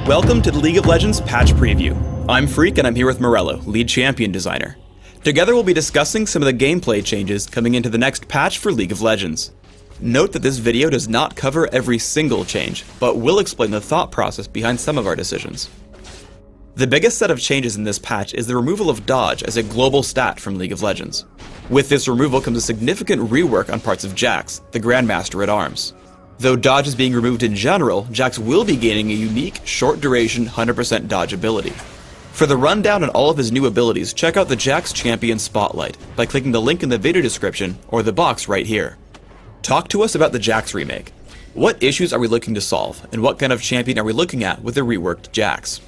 Welcome to the League of Legends Patch Preview. I'm Freak and I'm here with Morello, lead champion designer. Together we'll be discussing some of the gameplay changes coming into the next patch for League of Legends. Note that this video does not cover every single change, but will explain the thought process behind some of our decisions. The biggest set of changes in this patch is the removal of dodge as a global stat from League of Legends. With this removal comes a significant rework on parts of Jax, the Grandmaster at Arms. Though dodge is being removed in general, Jax will be gaining a unique, short-duration 100% dodge ability. For the rundown on all of his new abilities, check out the Jax Champion Spotlight by clicking the link in the video description or the box right here. Talk to us about the Jax remake. What issues are we looking to solve, and what kind of champion are we looking at with the reworked Jax?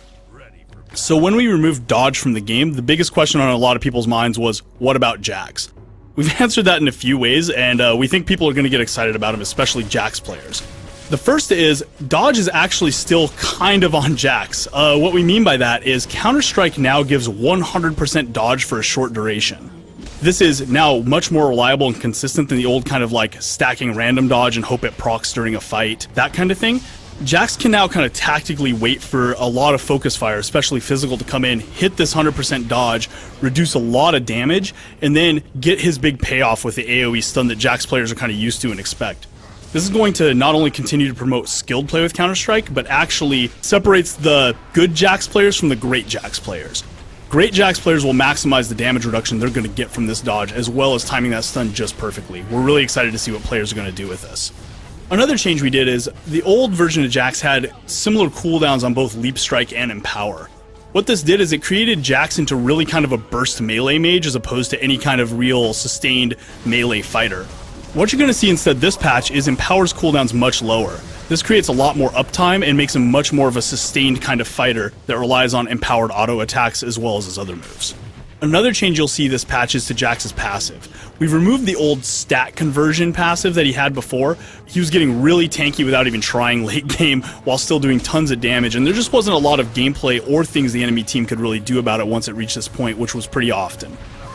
So when we removed dodge from the game, the biggest question on a lot of people's minds was, what about Jax? We've answered that in a few ways, and we think people are going to get excited about him, especially Jax players. The first is, dodge is actually still kind of on Jax. What we mean by that is Counter-Strike now gives 100% dodge for a short duration. This is now much more reliable and consistent than the old kind of like stacking random dodge and hope it procs during a fight, that kind of thing. Jax can now kind of tactically wait for a lot of focus fire, especially physical, to come in, hit this 100% dodge, reduce a lot of damage, and then get his big payoff with the AoE stun that Jax players are kind of used to and expect. This is going to not only continue to promote skilled play with Counter-Strike, but actually separates the good Jax players from the great Jax players. Great Jax players will maximize the damage reduction they're going to get from this dodge, as well as timing that stun just perfectly. We're really excited to see what players are going to do with this. Another change we did is, the old version of Jax had similar cooldowns on both Leap Strike and Empower. What this did is it created Jax into really kind of a burst melee mage as opposed to any kind of real sustained melee fighter. What you're going to see instead this patch is Empower's cooldowns much lower. This creates a lot more uptime and makes him much more of a sustained kind of fighter that relies on empowered auto attacks as well as his other moves. Another change you'll see this patch is to Jax's passive. We've removed the old stat conversion passive that he had before. He was getting really tanky without even trying late game while still doing tons of damage, and there just wasn't a lot of gameplay or things the enemy team could really do about it once it reached this point, which was pretty often.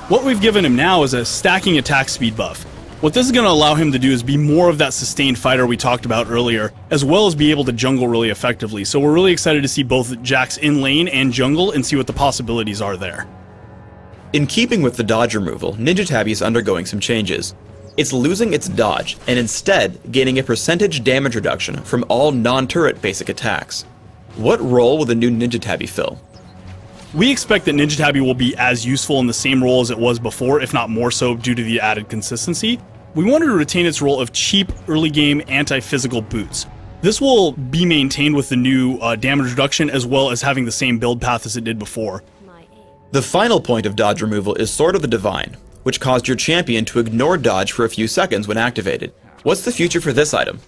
What we've given him now is a stacking attack speed buff. What this is going to allow him to do is be more of that sustained fighter we talked about earlier, as well as be able to jungle really effectively. So we're really excited to see both Jax in lane and jungle and see what the possibilities are there. In keeping with the dodge removal, Ninja Tabi is undergoing some changes. It's losing its dodge, and instead gaining a percentage damage reduction from all non-turret basic attacks. What role will the new Ninja Tabi fill? We expect that Ninja Tabi will be as useful in the same role as it was before, if not more so due to the added consistency. We wanted to retain its role of cheap, early game, anti-physical boots. This will be maintained with the new damage reduction as well as having the same build path as it did before. The final point of dodge removal is Sword of the Divine, which caused your champion to ignore dodge for a few seconds when activated. What's the future for this item?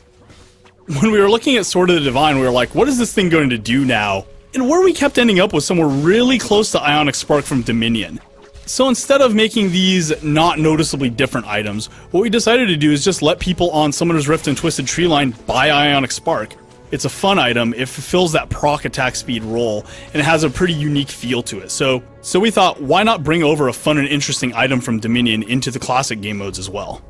When we were looking at Sword of the Divine, we were like, what is this thing going to do now? And where we kept ending up was somewhere really close to Ionic Spark from Dominion. So instead of making these not noticeably different items, what we decided to do is just let people on Summoner's Rift and Twisted Treeline buy Ionic Spark. It's a fun item, it fulfills that proc attack speed role, and it has a pretty unique feel to it. So we thought, why not bring over a fun and interesting item from Dominion into the classic game modes as well?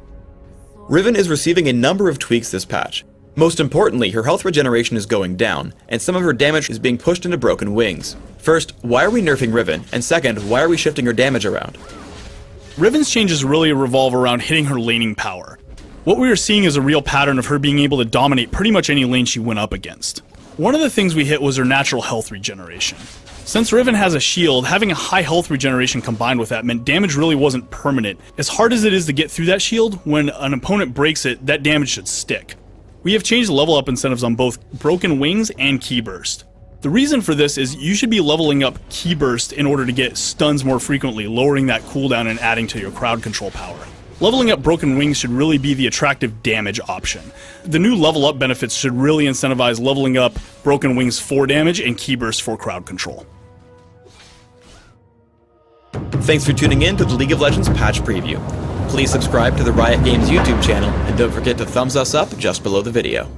Riven is receiving a number of tweaks this patch. Most importantly, her health regeneration is going down, and some of her damage is being pushed into Broken Wings. First, why are we nerfing Riven? And second, why are we shifting her damage around? Riven's changes really revolve around hitting her laning power. What we are seeing is a real pattern of her being able to dominate pretty much any lane she went up against. One of the things we hit was her natural health regeneration. Since Riven has a shield, having a high health regeneration combined with that meant damage really wasn't permanent. As hard as it is to get through that shield, when an opponent breaks it, that damage should stick. We have changed level up incentives on both Broken Wings and Ki Burst. The reason for this is you should be leveling up Ki Burst in order to get stuns more frequently, lowering that cooldown and adding to your crowd control power. Leveling up Broken Wings should really be the attractive damage option. The new level up benefits should really incentivize leveling up Broken Wings for damage and Ki Burst for crowd control. Thanks for tuning in to the League of Legends Patch Preview. Please subscribe to the Riot Games YouTube channel, and don't forget to thumbs us up just below the video.